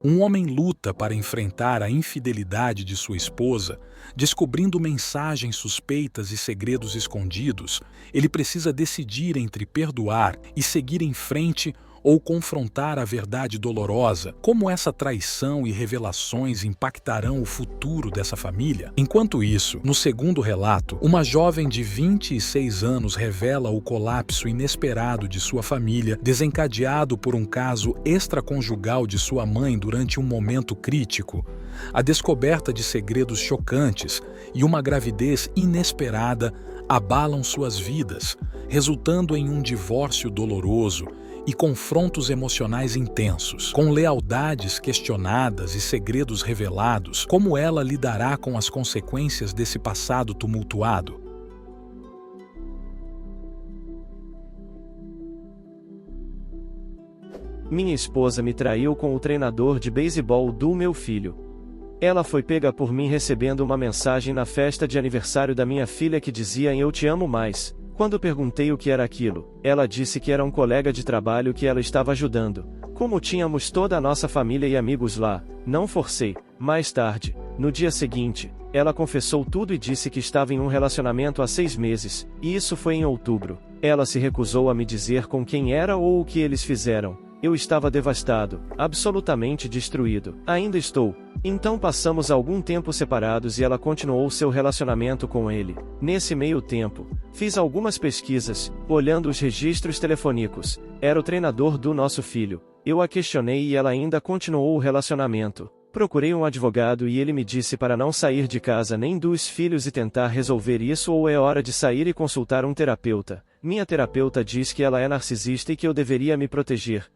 Um homem luta para enfrentar a infidelidade de sua esposa, descobrindo mensagens suspeitas e segredos escondidos. Ele precisa decidir entre perdoar e seguir em frente ou confrontar a verdade dolorosa. Como essa traição e revelações impactarão o futuro dessa família? Enquanto isso, no segundo relato, uma jovem de 26 anos revela o colapso inesperado de sua família, desencadeado por um caso extraconjugal de sua mãe durante um momento crítico. A descoberta de segredos chocantes e uma gravidez inesperada abalam suas vidas, resultando em um divórcio doloroso e confrontos emocionais intensos. Com lealdades questionadas e segredos revelados, como ela lidará com as consequências desse passado tumultuado? Minha esposa me traiu com o treinador de beisebol do meu filho. Ela foi pega por mim recebendo uma mensagem na festa de aniversário da minha filha que dizia "Eu te amo mais". Quando perguntei o que era aquilo, ela disse que era um colega de trabalho que ela estava ajudando. Como tínhamos toda a nossa família e amigos lá, não forcei. Mais tarde, no dia seguinte, ela confessou tudo e disse que estava em um relacionamento há 6 meses, e isso foi em outubro. Ela se recusou a me dizer com quem era ou o que eles fizeram. Eu estava devastado, absolutamente destruído. Ainda estou. Então passamos algum tempo separados e ela continuou seu relacionamento com ele. Nesse meio tempo, fiz algumas pesquisas, olhando os registros telefônicos. Era o treinador do nosso filho. Eu a questionei e ela ainda continuou o relacionamento. Procurei um advogado e ele me disse para não sair de casa nem dos filhos e tentar resolver isso, ou é hora de sair e consultar um terapeuta. Minha terapeuta diz que ela é narcisista e que eu deveria me proteger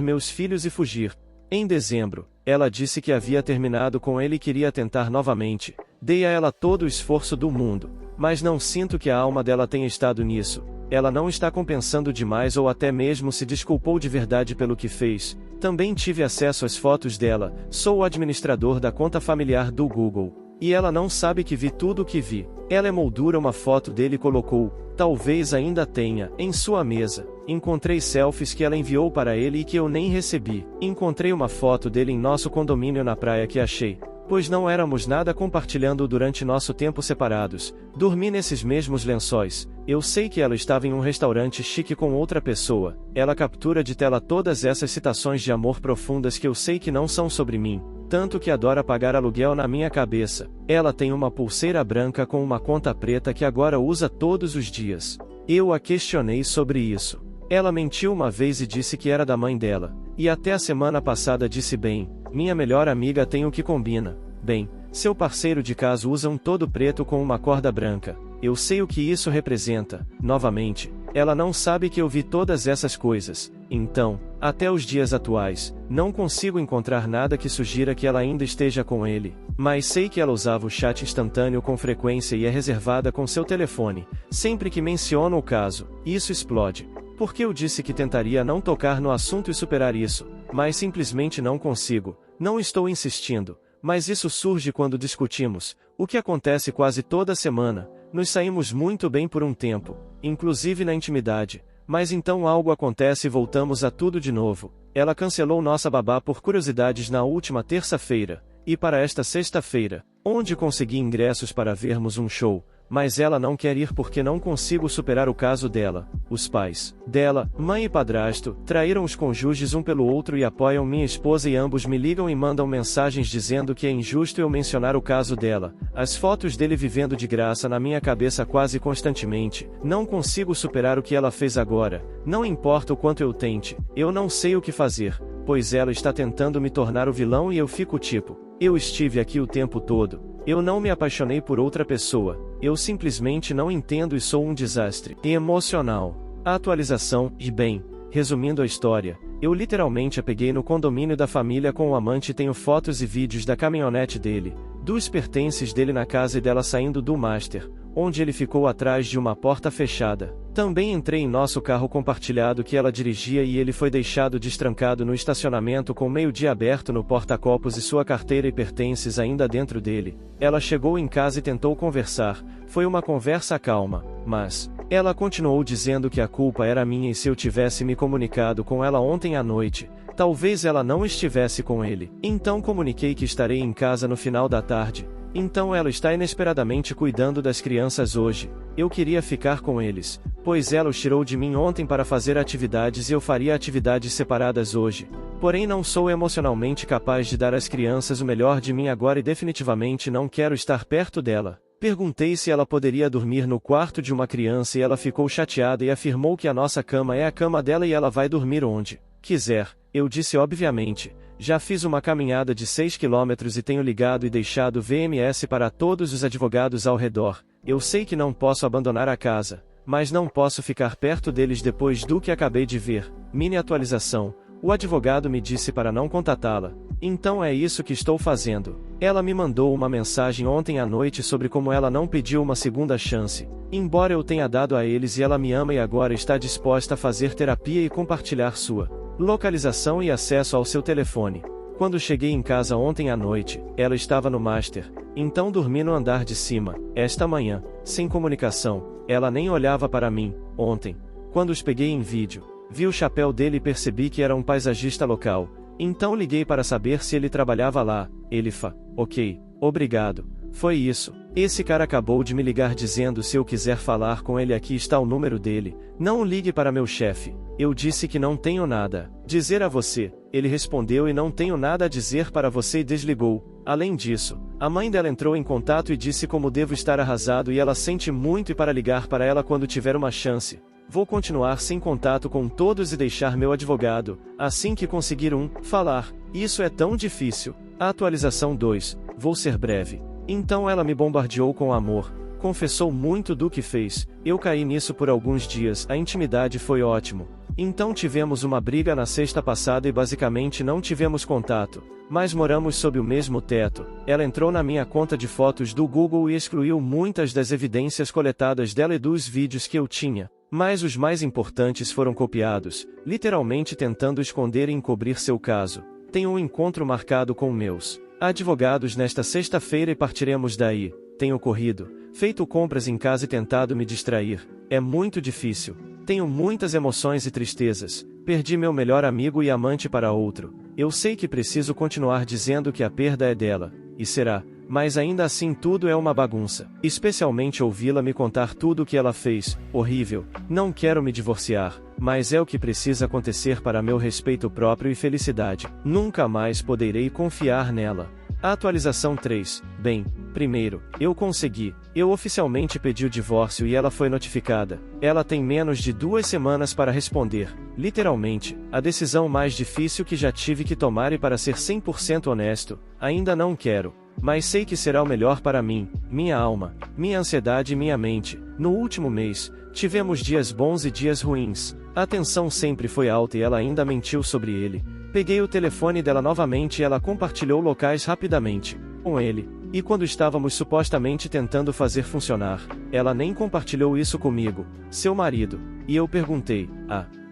meus filhos e fugir. Em dezembro, ela disse que havia terminado com ele e queria tentar novamente. Dei a ela todo o esforço do mundo, mas não sinto que a alma dela tenha estado nisso. Ela não está compensando demais ou até mesmo se desculpou de verdade pelo que fez. Também tive acesso às fotos dela, sou o administrador da conta familiar do Google. E ela não sabe que vi tudo o que vi. Ela emoldura uma foto dele e colocou, talvez ainda tenha, em sua mesa. Encontrei selfies que ela enviou para ele e que eu nem recebi. Encontrei uma foto dele em nosso condomínio na praia que achei, pois não éramos nada compartilhando durante nosso tempo separados. Dormi nesses mesmos lençóis. Eu sei que ela estava em um restaurante chique com outra pessoa. Ela captura de tela todas essas citações de amor profundas que eu sei que não são sobre mim. Tanto que adora pagar aluguel na minha cabeça. Ela tem uma pulseira branca com uma conta preta que agora usa todos os dias. Eu a questionei sobre isso. Ela mentiu uma vez e disse que era da mãe dela. E até a semana passada disse bem, minha melhor amiga tem o que combina. Bem, seu parceiro de casa usa um todo preto com uma corda branca. Eu sei o que isso representa. Novamente, ela não sabe que eu vi todas essas coisas. Então, até os dias atuais, não consigo encontrar nada que sugira que ela ainda esteja com ele. Mas sei que ela usava o chat instantâneo com frequência e é reservada com seu telefone. Sempre que menciono o caso, isso explode. Porque eu disse que tentaria não tocar no assunto e superar isso, mas simplesmente não consigo. Não estou insistindo, mas isso surge quando discutimos, o que acontece quase toda semana. Nos saímos muito bem por um tempo, inclusive na intimidade, mas então algo acontece e voltamos a tudo de novo. Ela cancelou nossa babá por curiosidades na última terça-feira, e para esta sexta-feira, onde consegui ingressos para vermos um show, mas ela não quer ir porque não consigo superar o caso dela. Os pais dela, mãe e padrasto, traíram os cônjuges um pelo outro e apoiam minha esposa e ambos me ligam e mandam mensagens dizendo que é injusto eu mencionar o caso dela. As fotos dele vivendo de graça na minha cabeça quase constantemente. Não consigo superar o que ela fez agora. Não importa o quanto eu tente, eu não sei o que fazer, pois ela está tentando me tornar o vilão e eu fico tipo, eu estive aqui o tempo todo. Eu não me apaixonei por outra pessoa, eu simplesmente não entendo e sou um desastre emocional. A atualização, e bem, resumindo a história, eu literalmente a peguei no condomínio da família com o amante e tenho fotos e vídeos da caminhonete dele, dos pertences dele na casa e dela saindo do master, onde ele ficou atrás de uma porta fechada. Também entrei em nosso carro compartilhado que ela dirigia e ele foi deixado destrancado no estacionamento com meio-dia aberto no porta-copos e sua carteira e pertences ainda dentro dele. Ela chegou em casa e tentou conversar, foi uma conversa calma, mas ela continuou dizendo que a culpa era minha e se eu tivesse me comunicado com ela ontem à noite, Talvez ela não estivesse com ele. Então comuniquei que estarei em casa no final da tarde. Então ela está inesperadamente cuidando das crianças hoje. Eu queria ficar com eles, pois ela os tirou de mim ontem para fazer atividades e eu faria atividades separadas hoje. Porém não sou emocionalmente capaz de dar às crianças o melhor de mim agora e definitivamente não quero estar perto dela. Perguntei se ela poderia dormir no quarto de uma criança e ela ficou chateada e afirmou que a nossa cama é a cama dela e ela vai dormir onde quiser. Eu disse obviamente. Já fiz uma caminhada de 6 quilômetros e tenho ligado e deixado VMS para todos os advogados ao redor. Eu sei que não posso abandonar a casa, mas não posso ficar perto deles depois do que acabei de ver. Mini atualização. O advogado me disse para não contatá-la. Então é isso que estou fazendo. Ela me mandou uma mensagem ontem à noite sobre como ela não pediu uma segunda chance. Embora eu tenha dado a eles e ela me ama e agora está disposta a fazer terapia e compartilhar sua localização e acesso ao seu telefone. Quando cheguei em casa ontem à noite, ela estava no master, então dormi no andar de cima. Esta manhã, sem comunicação, ela nem olhava para mim. Ontem, quando os peguei em vídeo, vi o chapéu dele e percebi que era um paisagista local. Então liguei para saber se ele trabalhava lá. Ele ok, obrigado. Foi isso. Esse cara acabou de me ligar dizendo se eu quiser falar com ele aqui está o número dele. Não ligue para meu chefe. Eu disse que não tenho nada a dizer a você. Ele respondeu e não tenho nada a dizer para você e desligou. Além disso, a mãe dela entrou em contato e disse como devo estar arrasado e ela sente muito e para ligar para ela quando tiver uma chance. Vou continuar sem contato com todos e deixar meu advogado, assim que conseguir falar. Isso é tão difícil. Atualização 2. Vou ser breve. Então ela me bombardeou com amor. Confessou muito do que fez. Eu caí nisso por alguns dias. A intimidade foi ótimo. Então tivemos uma briga na sexta passada e basicamente não tivemos contato. Mas moramos sob o mesmo teto. Ela entrou na minha conta de fotos do Google e excluiu muitas das evidências coletadas dela e dos vídeos que eu tinha. Mas os mais importantes foram copiados, literalmente tentando esconder e encobrir seu caso. Tenho um encontro marcado com meus advogados nesta sexta-feira e partiremos daí. Tenho corrido, feito compras em casa e tentado me distrair. É muito difícil. Tenho muitas emoções e tristezas. Perdi meu melhor amigo e amante para outro. Eu sei que preciso continuar dizendo que a perda é dela, e será, mas ainda assim tudo é uma bagunça. Especialmente ouvi-la me contar tudo o que ela fez. Horrível. Não quero me divorciar, mas é o que precisa acontecer para meu respeito próprio e felicidade. Nunca mais poderei confiar nela. Atualização 3. Bem, primeiro, eu consegui. Eu oficialmente pedi o divórcio e ela foi notificada. Ela tem menos de 2 semanas para responder. Literalmente, a decisão mais difícil que já tive que tomar e para ser 100% honesto, ainda não quero. Mas sei que será o melhor para mim, minha alma, minha ansiedade e minha mente. No último mês, tivemos dias bons e dias ruins. A tensão sempre foi alta e ela ainda mentiu sobre ele. Peguei o telefone dela novamente e ela compartilhou locais rapidamente com ele. E quando estávamos supostamente tentando fazer funcionar, ela nem compartilhou isso comigo, seu marido. E eu perguntei,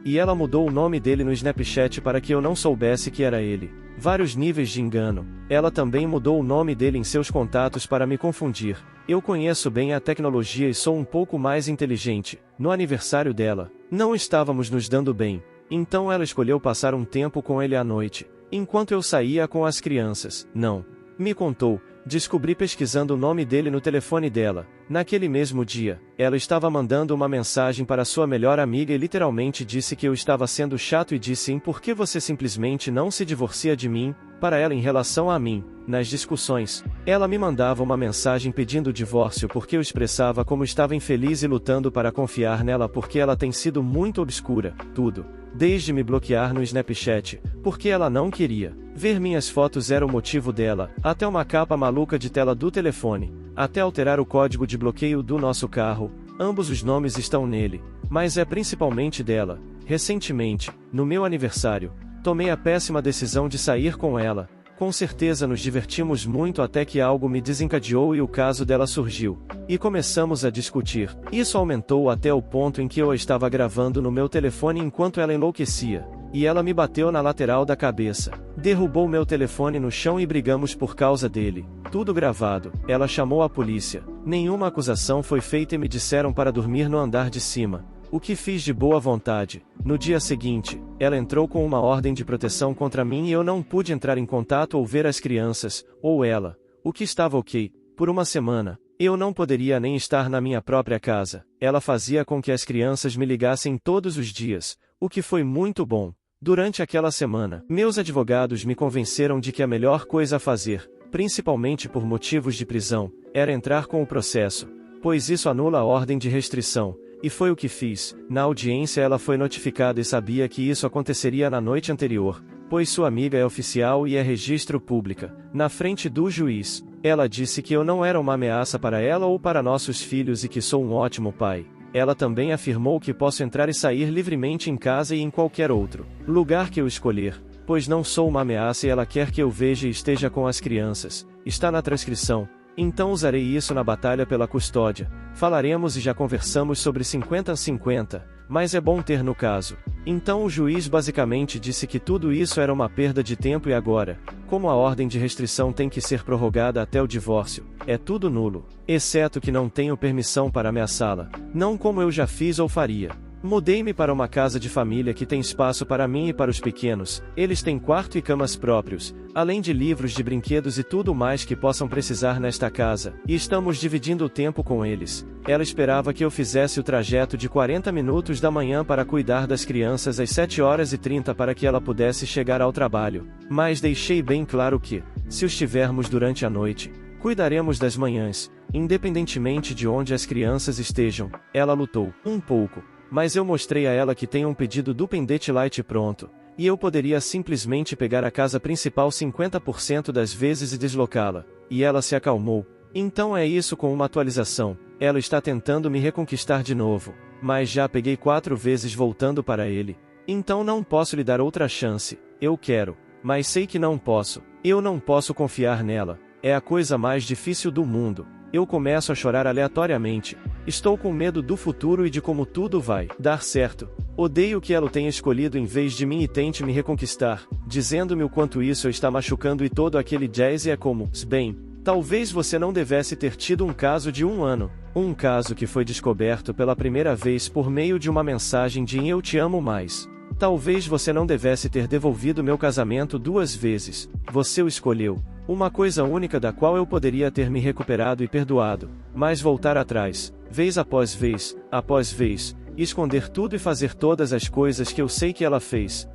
e ela mudou o nome dele no Snapchat para que eu não soubesse que era ele. Vários níveis de engano. Ela também mudou o nome dele em seus contatos para me confundir. Eu conheço bem a tecnologia e sou um pouco mais inteligente. No aniversário dela, não estávamos nos dando bem. Então ela escolheu passar um tempo com ele à noite, enquanto eu saía com as crianças. Não. Me contou. Descobri pesquisando o nome dele no telefone dela. Naquele mesmo dia, ela estava mandando uma mensagem para sua melhor amiga e literalmente disse que eu estava sendo chato e disse por que você simplesmente não se divorcia de mim, para ela em relação a mim. Nas discussões, ela me mandava uma mensagem pedindo o divórcio porque eu expressava como estava infeliz e lutando para confiar nela porque ela tem sido muito obscura, tudo. Desde me bloquear no Snapchat, porque ela não queria ver minhas fotos era o motivo dela, até uma capa maluca de tela do telefone, até alterar o código de bloqueio do nosso carro, ambos os nomes estão nele, mas é principalmente dela. Recentemente, no meu aniversário, tomei a péssima decisão de sair com ela. Com certeza nos divertimos muito até que algo me desencadeou e o caso dela surgiu. E começamos a discutir. Isso aumentou até o ponto em que eu estava gravando no meu telefone enquanto ela enlouquecia. E ela me bateu na lateral da cabeça. Derrubou meu telefone no chão e brigamos por causa dele. Tudo gravado. Ela chamou a polícia. Nenhuma acusação foi feita e me disseram para dormir no andar de cima. o que fiz de boa vontade. No dia seguinte, ela entrou com uma ordem de proteção contra mim e eu não pude entrar em contato ou ver as crianças, ou ela, o que estava ok, por uma semana. Eu não poderia nem estar na minha própria casa. Ela fazia com que as crianças me ligassem todos os dias, o que foi muito bom. Durante aquela semana, meus advogados me convenceram de que a melhor coisa a fazer, principalmente por motivos de prisão, era entrar com o processo, pois isso anula a ordem de restrição, e foi o que fiz. Na audiência ela foi notificada e sabia que isso aconteceria na noite anterior, pois sua amiga é oficial e é registro pública, na frente do juiz. Ela disse que eu não era uma ameaça para ela ou para nossos filhos e que sou um ótimo pai. Ela também afirmou que posso entrar e sair livremente em casa e em qualquer outro lugar que eu escolher, pois não sou uma ameaça e ela quer que eu veja e esteja com as crianças. Está na transcrição. Então usarei isso na batalha pela custódia. Falaremos e já conversamos sobre 50-50, mas é bom ter no caso. Então o juiz basicamente disse que tudo isso era uma perda de tempo e agora, como a ordem de restrição tem que ser prorrogada até o divórcio, é tudo nulo, exceto que não tenho permissão para ameaçá-la, não como eu já fiz ou faria. Mudei-me para uma casa de família que tem espaço para mim e para os pequenos, eles têm quarto e camas próprios, além de livros de brinquedos e tudo mais que possam precisar nesta casa, e estamos dividindo o tempo com eles. Ela esperava que eu fizesse o trajeto de 40 minutos da manhã para cuidar das crianças às 7h30 para que ela pudesse chegar ao trabalho, mas deixei bem claro que, se os tivermos durante a noite, cuidaremos das manhãs, independentemente de onde as crianças estejam. Ela lutou um pouco, mas eu mostrei a ela que tenho um pedido do Pendete Light pronto, e eu poderia simplesmente pegar a casa principal 50% das vezes e deslocá-la, e ela se acalmou. Então é isso com uma atualização, ela está tentando me reconquistar de novo, mas já peguei 4 vezes voltando para ele, então não posso lhe dar outra chance. Eu quero, mas sei que não posso, eu não posso confiar nela, é a coisa mais difícil do mundo. Eu começo a chorar aleatoriamente. Estou com medo do futuro e de como tudo vai dar certo. Odeio que ela o tenha escolhido em vez de mim e tente me reconquistar, dizendo-me o quanto isso está machucando e todo aquele jazz é como, bem, talvez você não devesse ter tido um caso de 1 ano. Um caso que foi descoberto pela primeira vez por meio de uma mensagem de Eu te amo mais. Talvez você não devesse ter devolvido meu casamento 2 vezes. Você o escolheu. Uma coisa única da qual eu poderia ter me recuperado e perdoado, mas voltar atrás, vez após vez, e esconder tudo e fazer todas as coisas que eu sei que ela fez,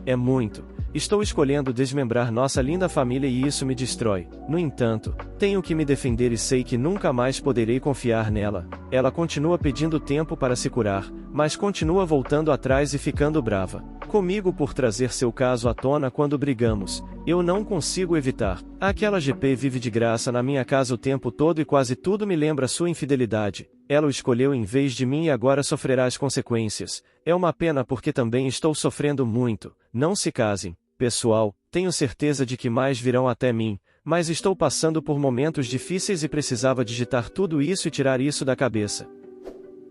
é muito. Estou escolhendo desmembrar nossa linda família e isso me destrói. No entanto, tenho que me defender e sei que nunca mais poderei confiar nela. Ela continua pedindo tempo para se curar, mas continua voltando atrás e ficando brava comigo por trazer seu caso à tona quando brigamos. Eu não consigo evitar. Aquela GP vive de graça na minha casa o tempo todo e quase tudo me lembra sua infidelidade. Ela o escolheu em vez de mim e agora sofrerá as consequências. É uma pena porque também estou sofrendo muito. Não se casem, pessoal, tenho certeza de que mais virão até mim, mas estou passando por momentos difíceis e precisava digitar tudo isso e tirar isso da cabeça.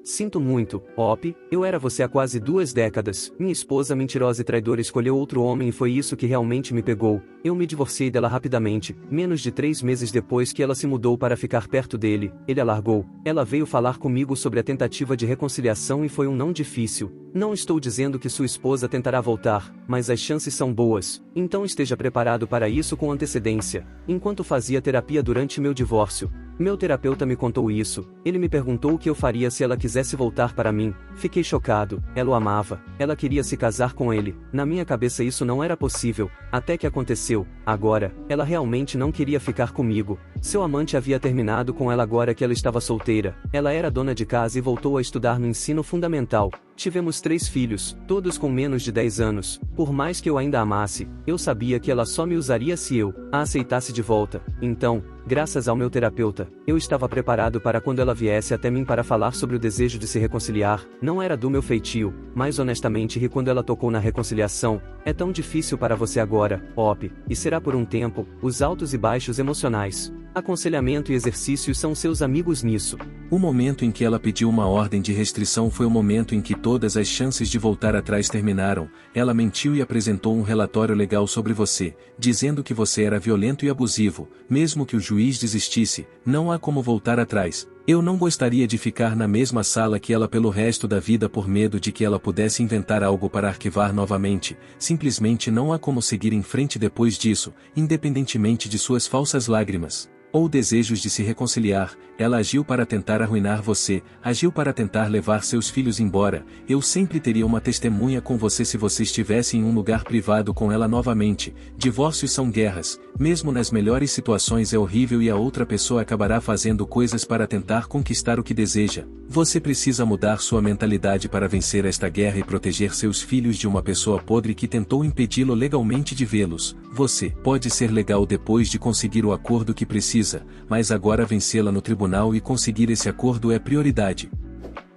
Sinto muito, Op, eu era você há quase 2 décadas. Minha esposa mentirosa e traidora escolheu outro homem e foi isso que realmente me pegou. Eu me divorciei dela rapidamente, menos de 3 meses depois que ela se mudou para ficar perto dele. Ele a largou. Ela veio falar comigo sobre a tentativa de reconciliação e foi um não difícil. Não estou dizendo que sua esposa tentará voltar, mas as chances são boas. Então esteja preparado para isso com antecedência. Enquanto fazia terapia durante meu divórcio, meu terapeuta me contou isso. Ele me perguntou o que eu faria se ela quisesse voltar para mim. Fiquei chocado. Ela o amava. Ela queria se casar com ele. Na minha cabeça isso não era possível. Até que aconteceu. Agora, ela realmente não queria ficar comigo. Seu amante havia terminado com ela agora que ela estava solteira. Ela era dona de casa e voltou a estudar no ensino fundamental. Tivemos 3 filhos, todos com menos de 10 anos. Por mais que eu ainda a amasse, eu sabia que ela só me usaria se eu a aceitasse de volta. Então, graças ao meu terapeuta, eu estava preparado para quando ela viesse até mim para falar sobre o desejo de se reconciliar. Não era do meu feitio, mas honestamente ri quando ela tocou na reconciliação. É tão difícil para você agora, Op, e será por um tempo. Os altos e baixos emocionais, aconselhamento e exercícios são seus amigos nisso. O momento em que ela pediu uma ordem de restrição foi o momento em que todas as chances de voltar atrás terminaram. Ela mentiu e apresentou um relatório legal sobre você, dizendo que você era violento e abusivo. Mesmo que o juiz desistisse, não há como voltar atrás. Eu não gostaria de ficar na mesma sala que ela pelo resto da vida por medo de que ela pudesse inventar algo para arquivar novamente, simplesmente não há como seguir em frente depois disso, independentemente de suas falsas lágrimas ou desejos de se reconciliar. Ela agiu para tentar arruinar você, agiu para tentar levar seus filhos embora. Eu sempre teria uma testemunha com você se você estivesse em um lugar privado com ela novamente. Divórcios são guerras, mesmo nas melhores situações é horrível e a outra pessoa acabará fazendo coisas para tentar conquistar o que deseja. Você precisa mudar sua mentalidade para vencer esta guerra e proteger seus filhos de uma pessoa podre que tentou impedi-lo legalmente de vê-los. Você pode ser legal depois de conseguir o acordo que precisa, mas agora vencê-la no tribunal e conseguir esse acordo é prioridade.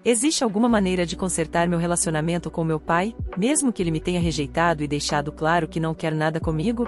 Existe alguma maneira de consertar meu relacionamento com meu pai, mesmo que ele me tenha rejeitado e deixado claro que não quer nada comigo?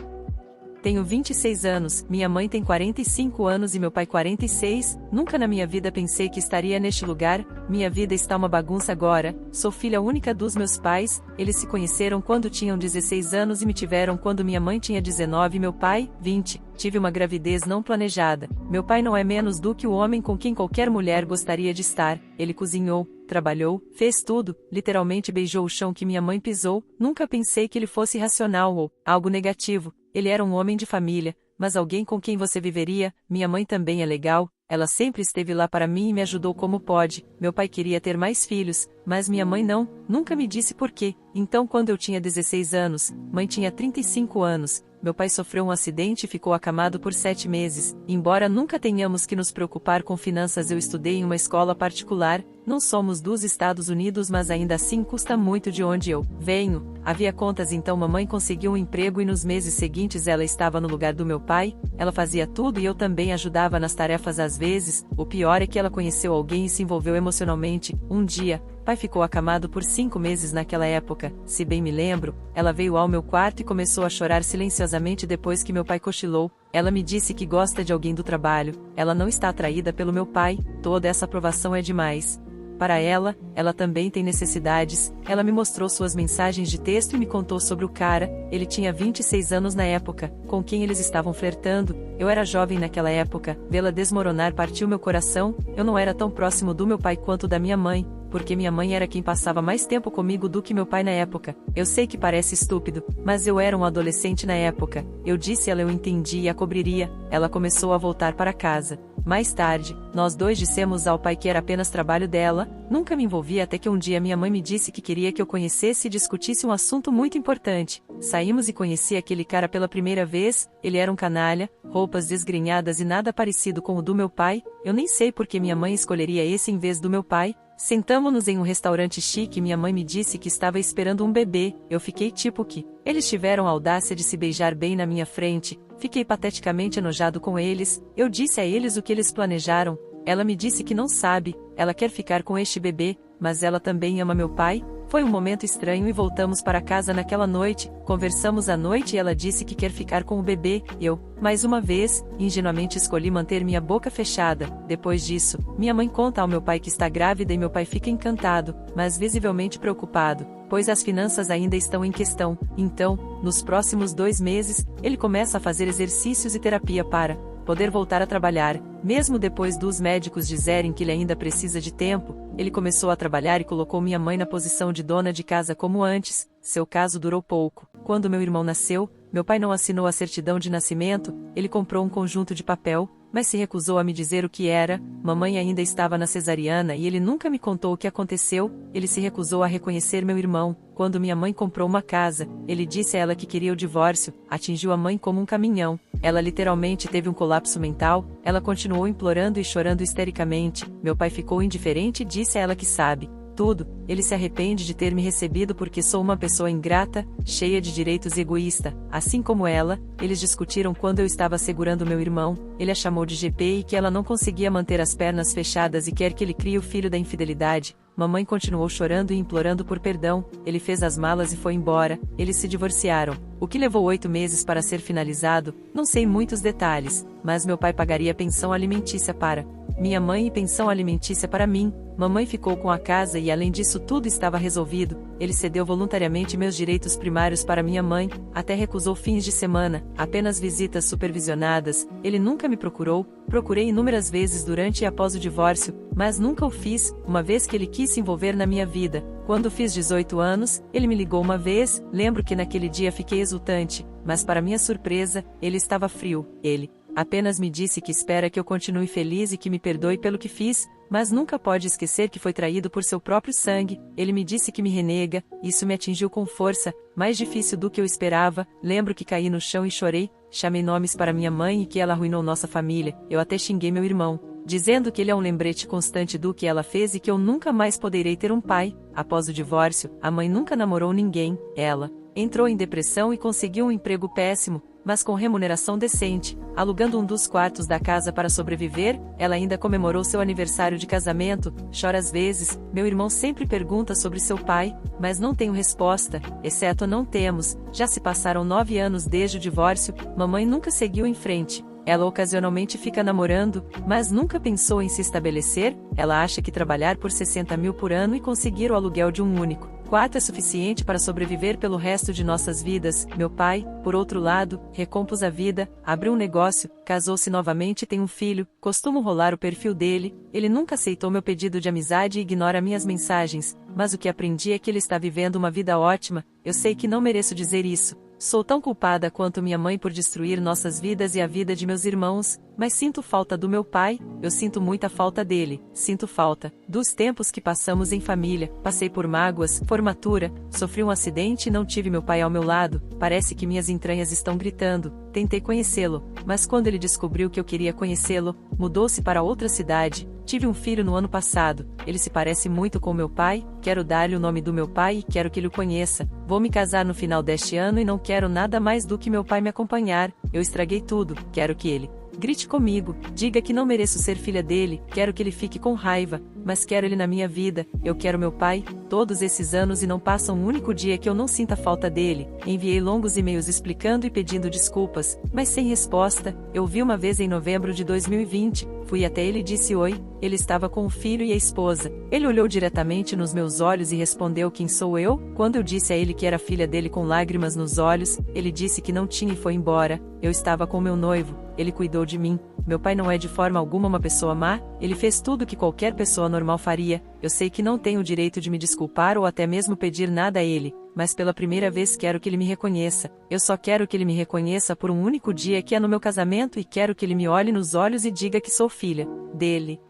Tenho 26 anos, minha mãe tem 45 anos e meu pai 46, nunca na minha vida pensei que estaria neste lugar, minha vida está uma bagunça agora, sou filha única dos meus pais, eles se conheceram quando tinham 16 anos e me tiveram quando minha mãe tinha 19 e meu pai, 20. Tive uma gravidez não planejada. Meu pai não é menos do que o homem com quem qualquer mulher gostaria de estar. Ele cozinhou, trabalhou, fez tudo, literalmente beijou o chão que minha mãe pisou. Nunca pensei que ele fosse racional ou algo negativo. Ele era um homem de família, mas alguém com quem você viveria. Minha mãe também é legal. Ela sempre esteve lá para mim e me ajudou como pode. Meu pai queria ter mais filhos, mas minha mãe não, nunca me disse por quê. Então quando eu tinha 16 anos, mãe tinha 35 anos, meu pai sofreu um acidente e ficou acamado por 7 meses. Embora nunca tenhamos que nos preocupar com finanças, eu estudei em uma escola particular. Não somos dos Estados Unidos, mas ainda assim custa muito de onde eu venho. Havia contas, então mamãe conseguiu um emprego e nos meses seguintes ela estava no lugar do meu pai. Ela fazia tudo e eu também ajudava nas tarefas às vezes. O pior é que ela conheceu alguém e se envolveu emocionalmente. Um dia, pai ficou acamado por 5 meses naquela época. Se bem me lembro, ela veio ao meu quarto e começou a chorar silenciosamente depois que meu pai cochilou. Ela me disse que gosta de alguém do trabalho. Ela não está atraída pelo meu pai. Toda essa aprovação é demais. Para ela também tem necessidades. Ela me mostrou suas mensagens de texto e me contou sobre o cara. Ele tinha 26 anos na época, com quem eles estavam flertando. Eu era jovem naquela época. Vê-la desmoronar partiu meu coração. Eu não era tão próximo do meu pai quanto da minha mãe, porque minha mãe era quem passava mais tempo comigo do que meu pai na época. Eu sei que parece estúpido, mas eu era um adolescente na época. Eu disse ela eu entendi e a cobriria. Ela começou a voltar para casa. Mais tarde, nós dois dissemos ao pai que era apenas trabalho dela. Nunca me envolvi até que um dia minha mãe me disse que queria que eu conhecesse e discutisse um assunto muito importante. Saímos e conheci aquele cara pela primeira vez. Ele era um canalha, roupas desgrenhadas e nada parecido com o do meu pai. Eu nem sei por que minha mãe escolheria esse em vez do meu pai. Sentamo-nos em um restaurante chique e minha mãe me disse que estava esperando um bebê. Eu fiquei tipo que. Eles tiveram a audácia de se beijar bem na minha frente. Fiquei pateticamente enojado com eles. Eu disse a eles o que eles planejaram. Ela me disse que não sabe. Ela quer ficar com este bebê, mas ela também ama meu pai. Foi um momento estranho e voltamos para casa naquela noite. Conversamos à noite e ela disse que quer ficar com o bebê. Eu, mais uma vez, ingenuamente escolhi manter minha boca fechada. Depois disso, minha mãe conta ao meu pai que está grávida e meu pai fica encantado, mas visivelmente preocupado, pois as finanças ainda estão em questão. Então, nos próximos 2 meses, ele começa a fazer exercícios e terapia para poder voltar a trabalhar. Mesmo depois dos médicos dizerem que ele ainda precisa de tempo, ele começou a trabalhar e colocou minha mãe na posição de dona de casa como antes. Seu caso durou pouco. Quando meu irmão nasceu, meu pai não assinou a certidão de nascimento. Ele comprou um conjunto de papel, mas se recusou a me dizer o que era. Mamãe ainda estava na cesariana e ele nunca me contou o que aconteceu. Ele se recusou a reconhecer meu irmão. Quando minha mãe comprou uma casa, ele disse a ela que queria o divórcio. Atingiu a mãe como um caminhão. Ela literalmente teve um colapso mental. Ela continuou implorando e chorando histericamente. Meu pai ficou indiferente e disse a ela que sabe tudo. Ele se arrepende de ter me recebido porque sou uma pessoa ingrata, cheia de direitos e egoísta. Assim como ela, eles discutiram quando eu estava segurando meu irmão. Ele a chamou de GP e que ela não conseguia manter as pernas fechadas e quer que ele crie o filho da infidelidade. Mamãe continuou chorando e implorando por perdão. Ele fez as malas e foi embora. Eles se divorciaram. O que levou 8 meses para ser finalizado, não sei muitos detalhes, mas meu pai pagaria pensão alimentícia para minha mãe e pensão alimentícia para mim. Mamãe ficou com a casa e além disso tudo estava resolvido. Ele cedeu voluntariamente meus direitos primários para minha mãe, até recusou fins de semana, apenas visitas supervisionadas. Ele nunca me procurou. Procurei inúmeras vezes durante e após o divórcio, mas nunca o fiz, uma vez que ele quis se envolver na minha vida. Quando fiz 18 anos, ele me ligou uma vez, lembro que naquele dia fiquei exultante, mas para minha surpresa, ele estava frio. Ele apenas me disse que espera que eu continue feliz e que me perdoe pelo que fiz, mas nunca pode esquecer que foi traído por seu próprio sangue. Ele me disse que me renega, isso me atingiu com força, mais difícil do que eu esperava. Lembro que caí no chão e chorei, chamei nomes para minha mãe e que ela arruinou nossa família. Eu até xinguei meu irmão, dizendo que ele é um lembrete constante do que ela fez e que eu nunca mais poderei ter um pai. Após o divórcio, a mãe nunca namorou ninguém. Ela entrou em depressão e conseguiu um emprego péssimo, mas com remuneração decente, alugando um dos quartos da casa para sobreviver. Ela ainda comemorou seu aniversário de casamento, chora às vezes. Meu irmão sempre pergunta sobre seu pai, mas não tenho resposta, exceto não temos. Já se passaram 9 anos desde o divórcio, mamãe nunca seguiu em frente. Ela ocasionalmente fica namorando, mas nunca pensou em se estabelecer. Ela acha que trabalhar por 60 mil por ano e conseguir o aluguel de um único quarto é suficiente para sobreviver pelo resto de nossas vidas. Meu pai, por outro lado, recompôs a vida, abriu um negócio, casou-se novamente e tem um filho. Costumo rolar o perfil dele. Ele nunca aceitou meu pedido de amizade e ignora minhas mensagens, mas o que aprendi é que ele está vivendo uma vida ótima. Eu sei que não mereço dizer isso. Sou tão culpada quanto minha mãe por destruir nossas vidas e a vida de meus irmãos, mas sinto falta do meu pai. Eu sinto muita falta dele, sinto falta dos tempos que passamos em família. Passei por mágoas, formatura, sofri um acidente e não tive meu pai ao meu lado. Parece que minhas entranhas estão gritando. Tentei conhecê-lo, mas quando ele descobriu que eu queria conhecê-lo, mudou-se para outra cidade. Tive um filho no ano passado, ele se parece muito com meu pai, quero dar-lhe o nome do meu pai e quero que ele o conheça. Vou me casar no final deste ano e não quero nada mais do que meu pai me acompanhar. Eu estraguei tudo, quero que ele grite comigo, diga que não mereço ser filha dele, quero que ele fique com raiva, mas quero ele na minha vida. Eu quero meu pai, todos esses anos e não passa um único dia que eu não sinta falta dele. Enviei longos e-mails explicando e pedindo desculpas, mas sem resposta. Eu vi uma vez em novembro de 2020, fui até ele e disse oi. Ele estava com o filho e a esposa. Ele olhou diretamente nos meus olhos e respondeu quem sou eu. Quando eu disse a ele que era filha dele com lágrimas nos olhos, ele disse que não tinha e foi embora. Eu estava com meu noivo, ele cuidou de mim. Meu pai não é de forma alguma uma pessoa má, ele fez tudo que qualquer pessoa normal faria. Eu sei que não tenho o direito de me desculpar ou até mesmo pedir nada a ele, mas pela primeira vez quero que ele me reconheça. Eu só quero que ele me reconheça por um único dia que é no meu casamento e quero que ele me olhe nos olhos e diga que sou filha dele.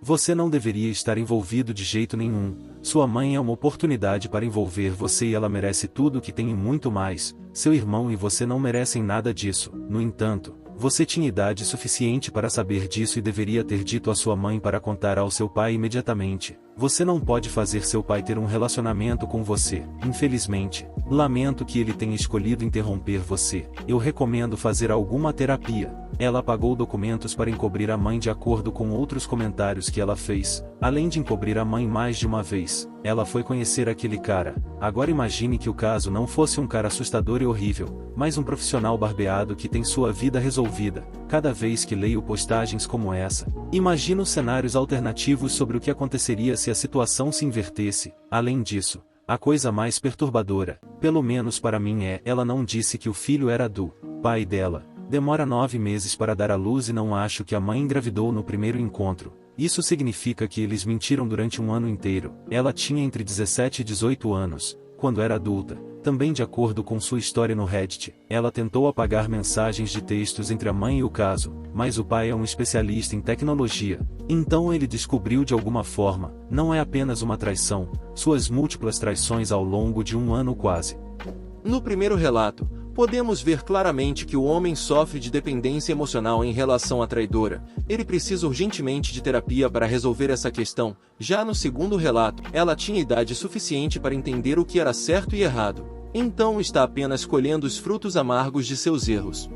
Você não deveria estar envolvido de jeito nenhum. Sua mãe é uma oportunidade para envolver você e ela merece tudo o que tem e muito mais. Seu irmão e você não merecem nada disso. No entanto, você tinha idade suficiente para saber disso e deveria ter dito à sua mãe para contar ao seu pai imediatamente. Você não pode fazer seu pai ter um relacionamento com você, infelizmente. Lamento que ele tenha escolhido interromper você. Eu recomendo fazer alguma terapia. Ela apagou documentos para encobrir a mãe de acordo com outros comentários que ela fez. Além de encobrir a mãe mais de uma vez, ela foi conhecer aquele cara. Agora imagine que o caso não fosse um cara assustador e horrível, mas um profissional barbeado que tem sua vida resolvida. Cada vez que leio postagens como essa, imagino cenários alternativos sobre o que aconteceria se a situação se invertesse. Além disso, a coisa mais perturbadora, pelo menos para mim ela não disse que o filho era do pai dela. Demora 9 meses para dar à luz e não acho que a mãe engravidou no primeiro encontro. Isso significa que eles mentiram durante um ano inteiro. Ela tinha entre 17 e 18 anos, quando era adulta. Também de acordo com sua história no Reddit, ela tentou apagar mensagens de textos entre a mãe e o caso, mas o pai é um especialista em tecnologia. Então ele descobriu de alguma forma, não é apenas uma traição, suas múltiplas traições ao longo de um ano quase. No primeiro relato, podemos ver claramente que o homem sofre de dependência emocional em relação à traidora. Ele precisa urgentemente de terapia para resolver essa questão. Já no segundo relato, ela tinha idade suficiente para entender o que era certo e errado. Então está apenas colhendo os frutos amargos de seus erros.